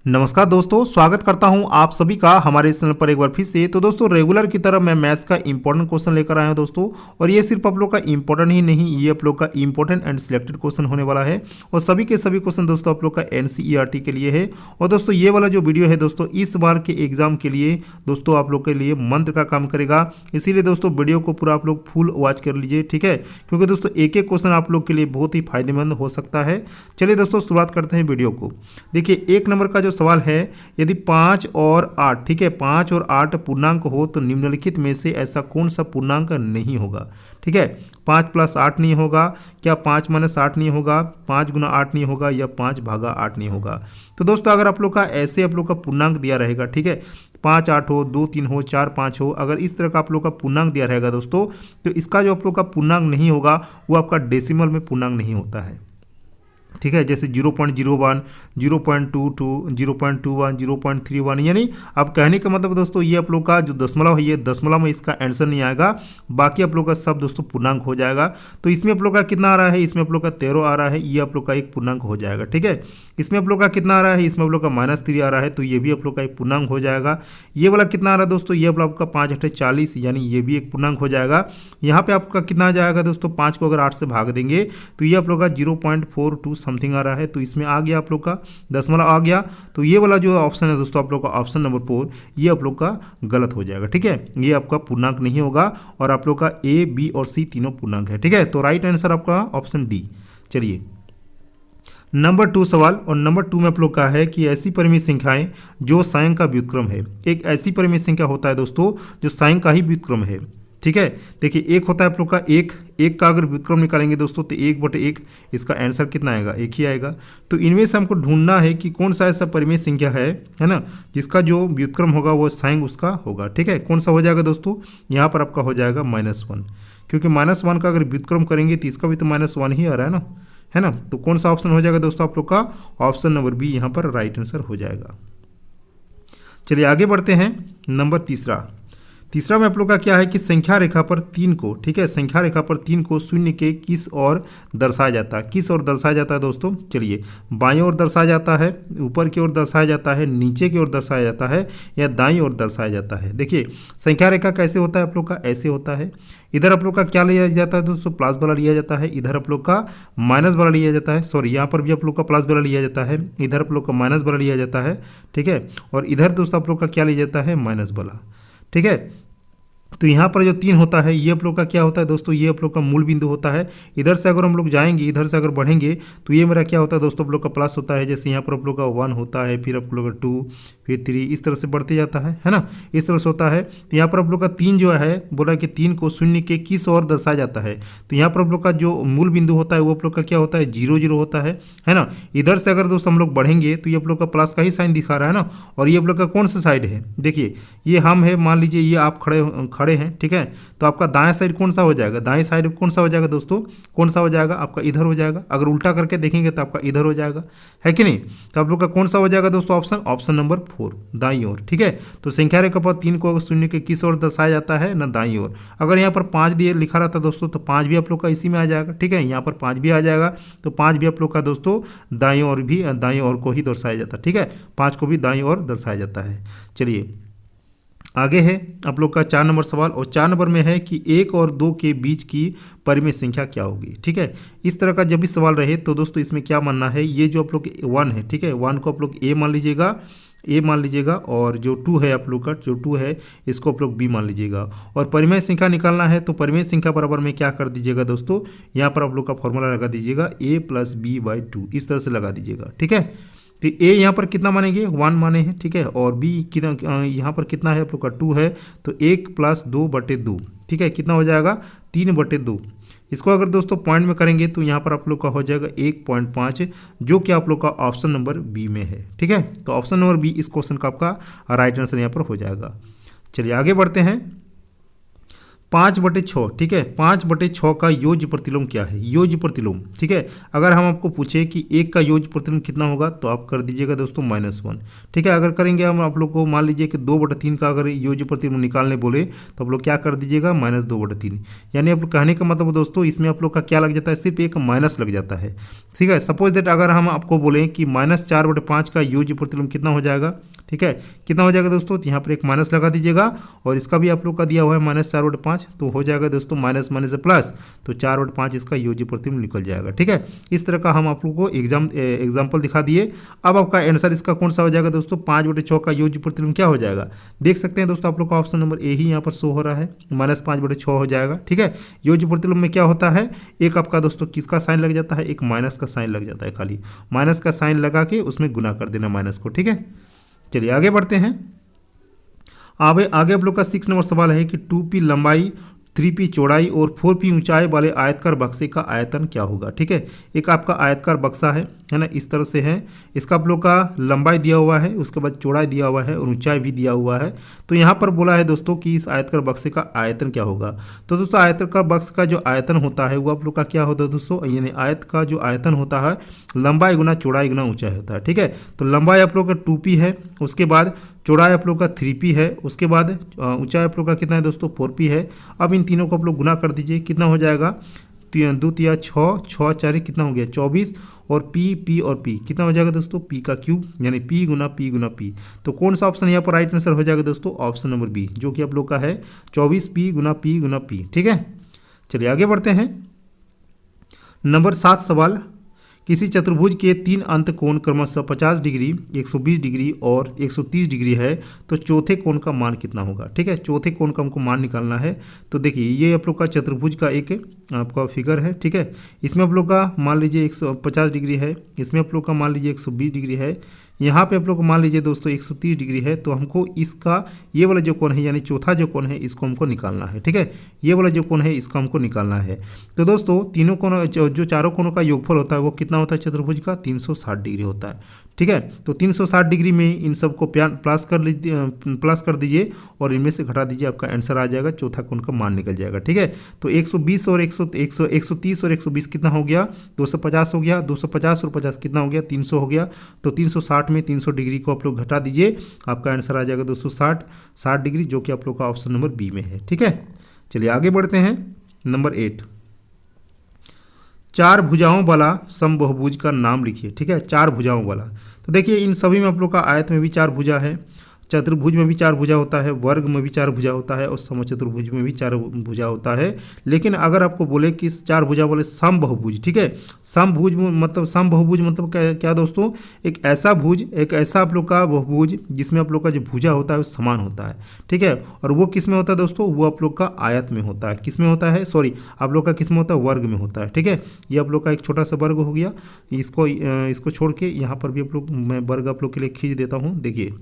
नमस्कार दोस्तों, स्वागत करता हूं आप सभी का हमारे इस चैनल पर एक बार फिर से। तो दोस्तों रेगुलर की तरह मैं मैथ्स का इंपॉर्टेंट क्वेश्चन लेकर आया हूं दोस्तों। और ये सिर्फ आप लोग का इंपॉर्टेंट ही नहीं, ये आप लोग का इंपॉर्टेंट एंड सिलेक्टेड क्वेश्चन होने वाला है। और सभी के सभी क्वेश्चन दोस्तों आप लोग का एनसीईआरटी के लिए है। और दोस्तों ये वाला जो वीडियो है दोस्तों, इस बार के एग्जाम के लिए दोस्तों आप लोग के लिए मंत्र का काम करेगा। इसीलिए दोस्तों वीडियो को पूरा आप लोग फुल वॉच कर लीजिए, ठीक है, क्योंकि दोस्तों एक एक क्वेश्चन आप लोग के लिए बहुत ही फायदेमंद हो सकता है। चलिए दोस्तों शुरुआत करते हैं वीडियो को। देखिए एक नंबर का जो सवाल है, यदि 5 और 8, ठीक है, 5 और 8 पूर्णांक हो तो निम्नलिखित में से ऐसा कौन सा पूर्णांक नहीं होगा। ठीक है, 5 + 8 नहीं होगा क्या, 5 - 8 नहीं होगा, 5 × 8 नहीं होगा, या 5/8 नहीं होगा। तो दोस्तों अगर आप लोग का ऐसे आप लोग का पूर्णांक दिया रहेगा, ठीक है, 5 8 हो, 2 3 हो, 4 5 हो, अगर इस तरह का आप लोग का पूर्णांक दिया रहेगा दोस्तों, तो इसका जो आप लोग का पूर्णांक नहीं होगा वो आपका डेसिमल में पूर्णांक नहीं होता है। ठीक है, जैसे 0.01, 0.22, 0.21, 0.31, यानी अब कहने का मतलब दोस्तों ये आप लोग का जो दशमलव है, ये दशमलव में इसका आंसर नहीं आएगा, बाकी आप लोग का सब दोस्तों पूर्णांक हो जाएगा। तो इसमें आप लोग का कितना आ रहा है, इसमें आप लोग का 13 आ रहा है, ये आप लोग का एक पूर्णांक हो जाएगा। ठीक है, इसमें आप लोग का कितना आ रहा है, इसमें आप लोग का -3 आ रहा है, तो ये भी आप लोग का एक पूर्णांक हो जाएगा। ये वाला कितना आ रहा है दोस्तों, ये आप लोग का 5 × 8 = 40, यानी ये भी एक पूर्णांक हो जाएगा। यहाँ पे आपका कितना आ जाएगा दोस्तों, 5 को अगर 8 से भाग देंगे तो ये आप लोग का 0.42 समथिंग आ रहा है, तो इसमें आ गया आप लोग का दशमलव आ गया। तो ये वाला जो ऑप्शन है दोस्तों आप लोग का ऑप्शन नंबर 4, ये आप लोग का गलत हो जाएगा। ठीक है, ये आपका पूर्णांक नहीं होगा, और आप लोग का ए बी और सी तीनों पूर्णांक है। ठीक है, तो राइट आंसर आपका ऑप्शन डी। चलिए नंबर 2 सवाल, और नंबर 2 में आप लोग का है कि ऐसी परिमेय संख्याएं जो साइन का व्युत्क्रम है। एक ऐसी परिमेय संख्या होता है दोस्तों जो साइन का ही व्युत्क्रम है। ठीक है, देखिए एक होता है आप लोग का एक का अगर व्युत्क्रम निकालेंगे दोस्तों तो 1/1, इसका आंसर कितना आएगा, एक ही आएगा। तो इनमें से हमको ढूंढना है कि कौन सा ऐसा परिमेय संख्या है ना, जिसका जो व्युत्क्रम होगा वो साइन उसका होगा। ठीक है, कौन सा हो जाएगा दोस्तों, यहाँ पर आपका हो जाएगा -1, क्योंकि -1 का अगर व्युत्क्रम करेंगे तो इसका भी तो -1 ही आ रहा है ना। तो कौन सा ऑप्शन हो जाएगा दोस्तों आप लोग का, ऑप्शन नंबर बी यहाँ पर राइट आंसर हो जाएगा। चलिए आगे बढ़ते हैं। नंबर तीसरा में आप लोग का क्या है कि संख्या रेखा पर 3 को, ठीक है, संख्या रेखा पर 3 को शून्य के किस ओर दर्शाया जाता है, किस ओर दर्शाया जाता है दोस्तों। चलिए बाईं ओर दर्शाया जाता है, ऊपर की ओर दर्शाया जाता है, नीचे की ओर दर्शाया जाता है, या दाईं ओर दर्शाया जाता है। देखिए संख्या रेखा कैसे होता है आप लोग का, ऐसे होता है। इधर आप लोग का क्या लिया जाता है दोस्तों, प्लस वाला लिया जाता है, इधर आप लोग का माइनस वाला लिया जाता है। सॉरी, यहाँ पर भी आप लोग का प्लस वाला लिया जाता है, इधर आप लोग का माइनस वाला लिया जाता है। ठीक है, और इधर दोस्तों आप लोग का क्या लिया जाता है, माइनस वाला। ठीक है, तो यहाँ पर जो 3 होता है ये आप लोग का क्या होता है दोस्तों, ये आप लोग का मूल बिंदु होता है। इधर से अगर हम लोग जाएंगे, इधर से अगर बढ़ेंगे तो ये मेरा क्या होता है दोस्तों, आप लोग का प्लस होता है। जैसे यहाँ पर आप लोग का 1 होता है, फिर आप लोग का 2, फिर 3, इस तरह से बढ़ते जाता है ना, इस तरह से होता है। तो यहाँ पर आप लोग का 3 जो है, बोला कि 3 को शून्य के किस ओर दर्शाया जाता है। तो यहाँ पर आप लोग का जो मूल बिंदु होता है वो आप लोग का क्या होता है, 0 0 होता है ना। इधर से अगर दोस्तों हम लोग बढ़ेंगे तो ये आप लोग का प्लस का ही साइन दिखा रहा है ना। और ये आप लोग का कौन सा साइड है, देखिए ये हम है, मान लीजिए ये आप खड़े हैं। ठीक है, तो आपका दाएं साइड कौन सा हो जाएगा, दाएं साइड कौन सा हो जाएगा दोस्तों, कौन सा हो जाएगा आपका, इधर हो जाएगा। अगर उल्टा करके देखेंगे तो आपका इधर हो जाएगा, है कि नहीं। तो आप लोग का कौन सा हो जाएगा दोस्तों, ऑप्शन नंबर 4, दाईं ओर। ठीक है, तो संख्या रेखा पर 3 को शून्य के किस ओर दर्शाया जाता है ना, दाईं ओर। अगर यहाँ पर 5 दिए लिखा रहता दोस्तों तो 5 भी आप लोग का इसी में आ जाएगा। ठीक है, यहाँ पर 5 भी आ जाएगा, तो 5 भी आप लोग का दोस्तों दाईं ओर को ही दर्शाया जाता है। ठीक है, 5 को भी दाईं ओर दर्शाया जाता है। चलिए आगे है आप लोग का 4 नंबर सवाल, और 4 नंबर में है कि 1 और 2 के बीच की परिमेय संख्या क्या होगी। ठीक है, इस तरह का जब भी सवाल रहे तो दोस्तों इसमें क्या मानना है, ये जो आप लोग 1 है, ठीक है, 1 को आप लोग ए मान लीजिएगा, और जो 2 है आप लोग का, जो 2 है इसको आप लोग बी मान लीजिएगा। और परिमेय संख्या निकालना है तो परिमेय संख्या बराबर में क्या कर दीजिएगा दोस्तों, यहाँ पर आप लोग का फॉर्मूला लगा दीजिएगा, a + b/2, इस तरह से लगा दीजिएगा। ठीक है, तो ए यहाँ पर कितना मानेंगे, 1 माने हैं। ठीक है, और बी कितना, यहाँ पर कितना है आप लोग का 2 है, तो 1 + 2/2, ठीक है, कितना हो जाएगा 3/2। इसको अगर दोस्तों पॉइंट में करेंगे तो यहाँ पर आप लोग का हो जाएगा 1.5, जो कि आप लोग का ऑप्शन नंबर बी में है। ठीक है, तो ऑप्शन नंबर बी इस क्वेश्चन का आपका राइट आंसर यहाँ पर हो जाएगा। चलिए आगे बढ़ते हैं। 5/6, ठीक है, 5/6 का योज्य प्रतिलोम क्या है, योज्य प्रतिलोम, ठीक है। अगर हम आपको पूछे कि 1 का योज्य प्रतिलोम कितना होगा तो आप कर दीजिएगा दोस्तों -1, ठीक है। अगर करेंगे हम आप लोग को मान लीजिए कि 2/3 का अगर योज्य प्रतिलोम निकालने बोले तो आप लोग क्या कर दीजिएगा -2/3, यानी आप लोग कहने का मतलब दोस्तों इसमें आप लोग का क्या लग जाता है, सिर्फ एक माइनस लग जाता है, ठीक है। सपोज दैट अगर हम आपको बोलें कि -4/5 का योज्य प्रतिलोम कितना हो जाएगा, ठीक है, कितना हो जाएगा दोस्तों, तो यहाँ पर एक माइनस लगा दीजिएगा और इसका भी आप लोग का दिया हुआ है -4/5, तो हो जाएगा दोस्तों माइनस माइनस से प्लस, तो 4/5 इसका योज्य प्रतिलोम निकल जाएगा, ठीक है। इस तरह का हम आप लोग को एग्जाम्पल दिखा दिए। अब आपका आंसर इसका कौन सा हो जाएगा दोस्तों, 5/6 का योज्य प्रतिलोम क्या हो जाएगा, देख सकते हैं दोस्तों आप लोग का ऑप्शन नंबर ए ही यहाँ पर शो हो रहा है, -5/6 हो जाएगा, ठीक है। योज्य प्रतिलोम में क्या होता है, एक आपका दोस्तों किसका साइन लग जाता है, एक माइनस का साइन लग जाता है, खाली माइनस का साइन लगा के उसमें गुना कर देना माइनस को, ठीक है। चलिए आगे बढ़ते हैं। आगे आप लोग का 6 नंबर सवाल है कि 2p लंबाई, 3p चौड़ाई और 4p ऊंचाई वाले आयतकार बक्से का आयतन क्या होगा, ठीक है। एक आपका आयतकार बक्सा है ना, इस तरह से है, इसका आप लोग का लंबाई दिया हुआ है, उसके बाद चौड़ाई दिया हुआ है और ऊंचाई भी दिया हुआ है। तो यहाँ पर बोला है दोस्तों कि इस आयतकार बक्से का आयतन क्या होगा। तो दोस्तों आयतकार बक्स का जो आयतन होता है वो आप लोग का क्या होता है दोस्तों, यानी आयत का जो आयतन होता है लंबाई गुना चौड़ाई गुना ऊंचाई होता है, ठीक है। तो लंबाई आप लोग का 2p है, उसके बाद चौड़ाई आप लोग का 3p है, उसके बाद ऊंचाई आप लोग का कितना है दोस्तों 4p है। अब इन तीनों को आप लोग गुना कर दीजिए, कितना हो जाएगा, 2 तिया 6, 6 4 कितना हो गया 24, और p और p कितना हो जाएगा दोस्तों, p का क्यूब, यानी p गुना p। तो कौन सा ऑप्शन यहाँ पर राइट आंसर हो जाएगा दोस्तों, ऑप्शन नंबर बी, जो कि आप लोग का है 24p गुना p, ठीक है। चलिए आगे बढ़ते हैं। नंबर 7 सवाल, किसी चतुर्भुज के 3 अंत कोण क्रमशः 50 डिग्री, 120 डिग्री और 130 डिग्री है, तो चौथे कोण का मान कितना होगा, ठीक है। चौथे कोण का हमको मान निकालना है। तो देखिए ये आप लोग का चतुर्भुज का एक आपका फिगर है, ठीक है। इसमें आप लोग का मान लीजिए 150 डिग्री है, इसमें आप लोग का मान लीजिए 120 डिग्री है, यहाँ पे आप लोग को मान लीजिए दोस्तों 130 डिग्री है। तो हमको इसका ये वाला जो कोण है यानी चौथा जो कोण है इसको हमको निकालना है, ठीक है। ये वाला जो कोण है इसका हमको निकालना है। तो दोस्तों तीनों कोण जो चारों कोणों का योगफल होता है वो कितना होता है चतुर्भुज का, 360 डिग्री होता है, ठीक है। तो 360 डिग्री में इन सबको प्लस कर दीजिए और इनमें से घटा दीजिए, आपका आंसर आ जाएगा, चौथा कोण का मान निकल जाएगा, ठीक है। तो 120 और 130 और 120 कितना हो गया, 250 हो गया, 250 और 50 कितना हो गया, 300 हो गया। तो 360 में 300 डिग्री को आप लोग घटा दीजिए, आपका आंसर आ जाएगा दोस्तों 60 डिग्री, जो कि आप लोग का ऑप्शन नंबर बी में है, ठीक है। चलिए आगे बढ़ते हैं। नंबर 8, 4 भुजाओं वाला समबहुभुज का नाम लिखिए, ठीक है। 4 भुजाओं वाला, तो देखिए इन सभी में आप लोग का आयत में भी 4 भुजा है, चतुर्भुज में भी 4 भुजा होता है, वर्ग में भी 4 भुजा होता है और समचतुर्भुज में भी 4 भुजा होता है। लेकिन अगर आपको बोले कि इस 4 भुजा वाले समबहुभुज, ठीक है, समभुज मतलब समबहुभुज मतलब क्या दोस्तों, एक ऐसा भुज, एक ऐसा आप लोग का बहुभुज जिसमें आप लोग का जो भुजा होता है वो समान होता है, ठीक है। और वो किस में होता है दोस्तों, वो आप लोग का आयत में होता है, किस में होता है, सॉरी आप लोग का किस में होता है, वर्ग में होता है, ठीक है। ये आप लोग का एक छोटा सा वर्ग हो गया, इसको छोड़ के यहाँ पर भी आप लोग मैं वर्ग आप लोग के लिए खींच देता हूँ। देखिए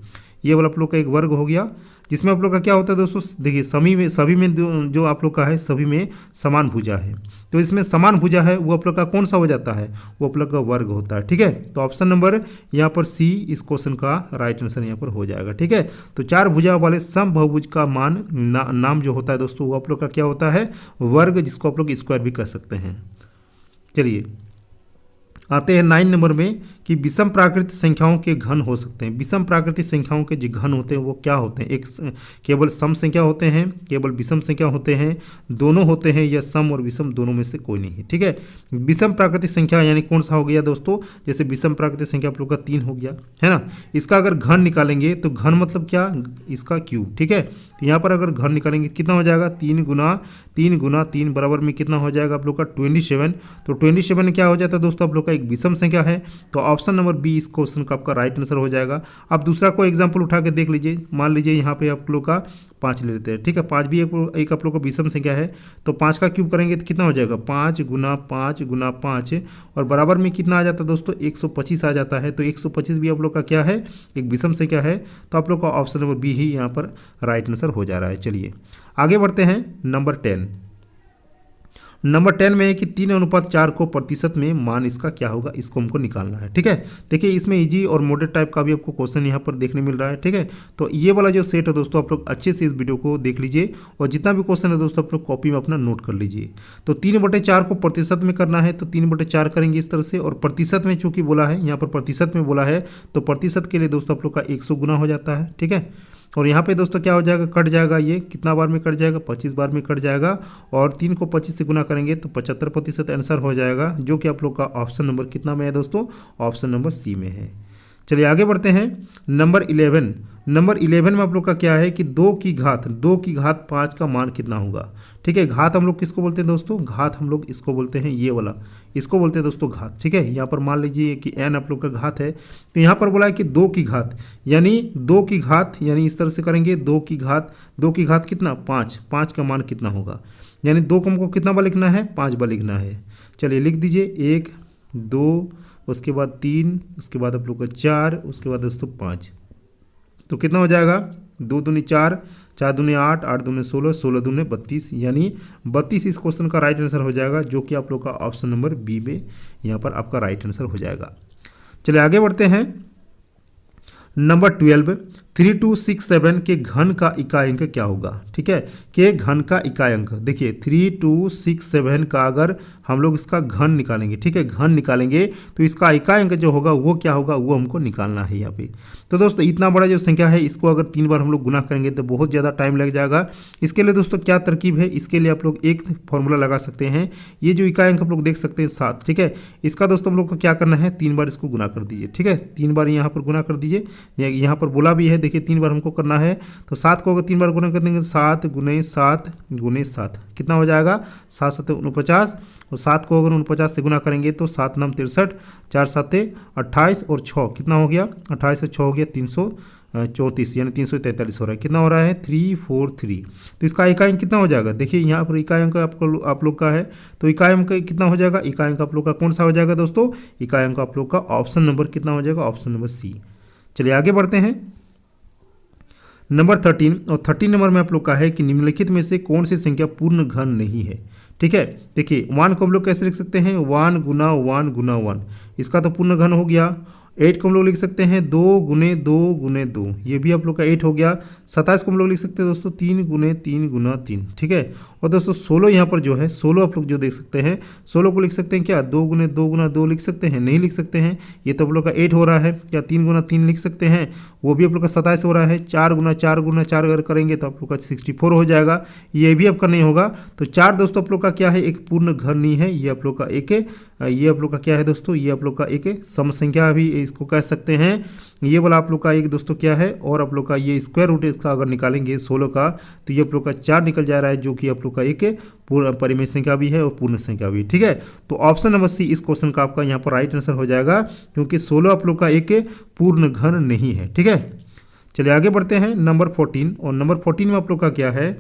ये वाला आप लोग का एक वर्ग हो गया, जिसमें आप लोग का क्या होता है दोस्तों, देखिए सभी में जो आप लोग का है सभी में समान भुजा है। तो इसमें समान भुजा है वो आप लोग का कौन सा हो जाता है, वो आप लोग का वर्ग होता है, ठीक है। तो ऑप्शन नंबर यहाँ पर सी इस क्वेश्चन का राइट आंसर यहाँ पर हो जाएगा, ठीक है। तो 4 भुजा वाले समबहुभुज का मान नाम जो होता है दोस्तों वो आप लोग का क्या होता है, वर्ग, जिसको आप लोग स्क्वायर भी कह सकते हैं। चलिए आते हैं 9 नंबर में कि विषम प्राकृतिक संख्याओं के घन हो सकते हैं। विषम प्राकृतिक संख्याओं के जो घन होते हैं वो क्या होते हैं, एक केवल सम संख्या होते हैं, केवल विषम संख्या होते हैं, दोनों होते हैं, या सम और विषम दोनों में से कोई नहीं है, ठीक है। विषम प्राकृतिक संख्या यानी कौन सा हो गया दोस्तों, जैसे विषम प्राकृतिक संख्या आप लोग का 3 हो गया है ना। इसका अगर घन निकालेंगे तो घन मतलब क्या, इसका क्यूब, ठीक है। तो यहाँ पर अगर घन निकालेंगे कितना हो जाएगा, 3 गुना 3 बराबर में कितना हो जाएगा आप लोग का 27। तो 27 क्या हो जाता है दोस्तों, आप लोग का एक विषम संख्या है। तो ऑप्शन नंबर बी इस क्वेश्चन का आपका राइट आंसर हो जाएगा। अब दूसरा कोई एग्जांपल उठा के देख लीजिए, मान लीजिए यहाँ पे आप लोग का 5 ले लेते हैं, ठीक है। 5 भी एक आप लोग का विषम संख्या है। तो 5 का क्यूब करेंगे तो कितना हो जाएगा, 5 गुना 5 और बराबर में कितना आ जाता है दोस्तों, 125 आ जाता है। तो 125 भी आप लोग का क्या है, एक विषम संख्या है। तो आप लोग का ऑप्शन नंबर बी ही यहाँ पर राइट आंसर हो जा रहा है। चलिए आगे बढ़ते हैं। नंबर 10, नंबर 10 में है कि 3:4 को प्रतिशत में मान इसका क्या होगा, इसको हमको निकालना है। ठीक है, देखिए इसमें इजी और मॉडरेट टाइप का भी आपको क्वेश्चन यहाँ पर देखने मिल रहा है। ठीक है, तो ये वाला जो सेट है दोस्तों आप लोग अच्छे से इस वीडियो को देख लीजिए और जितना भी क्वेश्चन है दोस्तों आप लोग कॉपी में अपना नोट कर लीजिए। तो 3/4 को प्रतिशत में करना है तो 3/4 करेंगे इस तरह से, और प्रतिशत में चूंकि बोला है, यहाँ पर प्रतिशत में बोला है तो प्रतिशत के लिए दोस्तों आप लोग का 100 गुना हो जाता है। ठीक है, और यहाँ पे दोस्तों क्या हो जाएगा, कट जाएगा, ये कितना बार में कट जाएगा, 25 बार में कट जाएगा, और 3 को 25 से गुना करेंगे तो 75% आंसर हो जाएगा, जो कि आप लोग का ऑप्शन नंबर कितना में है दोस्तों, ऑप्शन नंबर सी में है। चलिए आगे बढ़ते हैं। नंबर 11, नंबर 11 में आप लोग का क्या है कि 2 की घात 5 का मान कितना होगा। ठीक है, घात हम लोग किसको बोलते हैं दोस्तों, घात हम लोग इसको बोलते हैं, ये वाला इसको बोलते हैं दोस्तों घात। ठीक है, यहाँ पर मान लीजिए कि n आप लोग का घात है, तो यहाँ पर बोला है कि 2 की घात, यानी 2 की घात, यानी इस तरह से करेंगे 2 की घात कितना, 5 का मान कितना होगा, यानी 2 को हमको कितना बार लिखना है, 5 बार लिखना है। चलिए लिख दीजिए 1 2, उसके बाद 3, उसके बाद आप लोग का 4, उसके बाद दोस्तों 5, तो कितना हो जाएगा, 2 दूनी 4, 4 दूनी 8, 8 दूनी 16, 16 दूनी 32, यानी 32 इस क्वेश्चन का राइट आंसर हो जाएगा, जो कि आप लोग का ऑप्शन नंबर बी में यहाँ पर आपका राइट आंसर हो जाएगा। चलिए आगे बढ़ते हैं। नंबर 12, 3267 के घन का इकाई अंक क्या होगा। ठीक है, के घन का इकाई अंक, देखिए 3267 का अगर हम लोग इसका घन निकालेंगे, ठीक है, घन निकालेंगे तो इसका इकाई अंक जो होगा वो क्या होगा, वो हमको निकालना है यहाँ पे। तो दोस्तों इतना बड़ा जो संख्या है इसको अगर 3 बार हम लोग गुना करेंगे तो बहुत ज़्यादा टाइम लग जाएगा। इसके लिए दोस्तों क्या तरकीब है, इसके लिए आप लोग एक फॉर्मूला लगा सकते हैं। ये जो इकाई अंक आप लोग देख सकते हैं 7, ठीक है, इसका दोस्तों हम लोग को क्या करना है, 3 बार इसको गुना कर दीजिए। ठीक है, 3 बार यहाँ पर गुना कर दीजिए, यहाँ पर बोला भी है, देखिए 3 बार हमको करना है। तो 7 को अगर 3 बार गुना कर देंगे, 7 गुने 7 गुने 7 कितना हो जाएगा, 7 7 49, और 7 को अगर 49 से गुना करेंगे तो 7 9 63, 4 7 28 और 6 कितना हो गया, 28 और 6 हो गया 334, यानी 343 हो रहा है। कितना हो रहा है, 343। तो इसका इकाई अंक कितना हो जाएगा, देखिए यहाँ पर इकाई अंक आपको आप लोग का है, तो इकाई अंक कितना हो जाएगा, इकाई अंक आप लोग का कौन सा हो जाएगा दोस्तों, इकाई अंक आप लोग का ऑप्शन नंबर कितना हो जाएगा, ऑप्शन नंबर सी। चलिए आगे बढ़ते हैं। नंबर 13, और 13 नंबर में आप लोग का है कि निम्नलिखित में से कौन सी संख्या पूर्ण घन नहीं है। ठीक है, देखिए 1 को हम लोग कैसे लिख सकते हैं, 1 गुना 1 गुना 1, इसका तो पूर्ण घन हो गया। 8 को हम लोग लिख सकते हैं 2 गुने 2 गुने 2, ये भी आप लोग का 8 हो गया। 27 को हम लोग लिख सकते हैं दोस्तों 3 गुने 3 गुना 3। ठीक है, और दोस्तों 16 यहाँ पर जो है, 16 आप लोग जो देख सकते हैं, 16 को लिख सकते हैं क्या, 2 गुने 2 गुना 2 लिख सकते हैं, नहीं लिख सकते हैं, ये तो आप लोग का 8 हो रहा है। क्या 3 गुना 3 लिख सकते हैं, वो भी आप लोग का 27 हो रहा है। 4 गुना 4 गुना 4 अगर करेंगे तो आप लोग का 64 हो जाएगा, ये भी आपका नहीं होगा। तो 4 दोस्तों आप लोग का क्या है, एक पूर्ण घन नहीं है, ये आप लोग का एक, ये आप लोग का क्या है दोस्तों, ये आप लोग का एक सम संख्या भी इसको कह सकते हैं। ये वाला आप लोग का एक दोस्तों क्या है, और आप लोग का ये स्क्वायर रूट इसका अगर निकालेंगे 16 का, तो ये आप लोग का 4 निकल जा रहा है, जो कि आप लोग का एक पूर्ण परिमेय संख्या भी है और पूर्ण संख्या भी। ठीक है, तो ऑप्शन नंबर सी इस क्वेश्चन का आपका यहाँ पर राइट आंसर हो जाएगा, क्योंकि 16 आप लोग का एक पूर्ण घन नहीं है। ठीक है, चलिए आगे बढ़ते हैं। नंबर 14, और नंबर 14 में आप लोग का क्या है,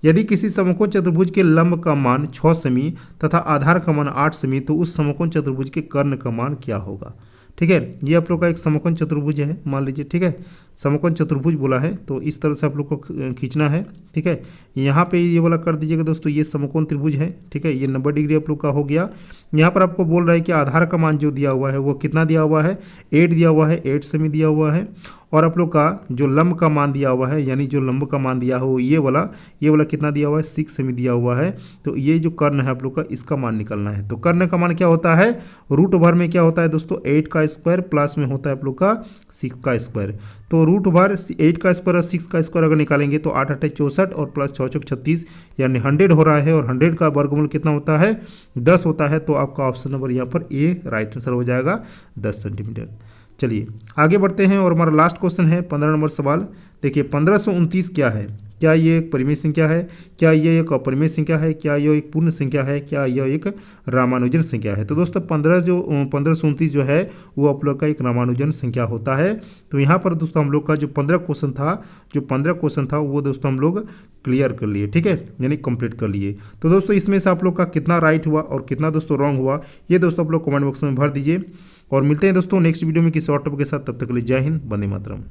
यदि किसी समकोण चतुर्भुज के लंब का मान 6 सेमी तथा आधार का मान 8 सेमी, तो उस समकोण चतुर्भुज के कर्ण का मान क्या होगा। ठीक है, ये आप लोग का एक समकोण चतुर्भुज है, मान लीजिए। ठीक है, समकोण चतुर्भुज बोला है, तो इस तरह से आप लोग को खींचना है। ठीक है, यहाँ पे ये वाला कर दीजिएगा दोस्तों, ये समकोण त्रिभुज है। ठीक है, ये 90 डिग्री आप लोग का हो गया। यहाँ पर आपको बोल रहा है कि आधार का मान जो दिया हुआ है वो कितना दिया हुआ है, 8 दिया हुआ है, 8 सेमी दिया हुआ है, और आप लोग का जो लंब का मान दिया हुआ है, यानी जो लंब का मान दिया हो ये वाला कितना दिया हुआ है, 6 सेमी दिया हुआ है। तो ये जो कर्ण है आप लोग का, इसका मान निकालना है। तो कर्ण का मान क्या होता है, रूट ओवर में क्या होता है दोस्तों, 8 का स्क्वायर प्लस में होता है आप लोग का 6 का स्क्वायर। तो रूट ओवर 8 का स्क्वायर और 6 का स्क्वायर अगर निकालेंगे तो 8 8 64 और प्लस 6 6 36, यानी 100 हो रहा है, और 100 का वर्गमूल कितना होता है, 10 होता है। तो आपका ऑप्शन नंबर यहाँ पर ए राइट आंसर हो जाएगा, 10 सेंटीमीटर। चलिए आगे बढ़ते हैं, और हमारा लास्ट क्वेश्चन है 15 नंबर सवाल। देखिए 1529 क्या है, क्या ये एक परिमेय संख्या है, क्या ये एक अपरिमेय संख्या है, क्या यह एक पूर्ण संख्या है, क्या यह एक रामानुजन संख्या है। तो दोस्तों 1529 जो है वो आप लोग का एक रामानुजन संख्या होता है। तो यहाँ पर दोस्तों हम लोग का जो 15 क्वेश्चन था वो दोस्तों हम लोग क्लियर कर लिए। ठीक है, यानी कंप्लीट कर लिए। तो दोस्तों इसमें से आप लोग का कितना राइट हुआ और कितना दोस्तों रॉन्ग हुआ, ये दोस्तों आप लोग कमेंट बॉक्स में भर दीजिए। और मिलते हैं दोस्तों नेक्स्ट वीडियो में किसी और टॉपिक के साथ। तब तक के लिए जय हिंद, वंदे मातरम।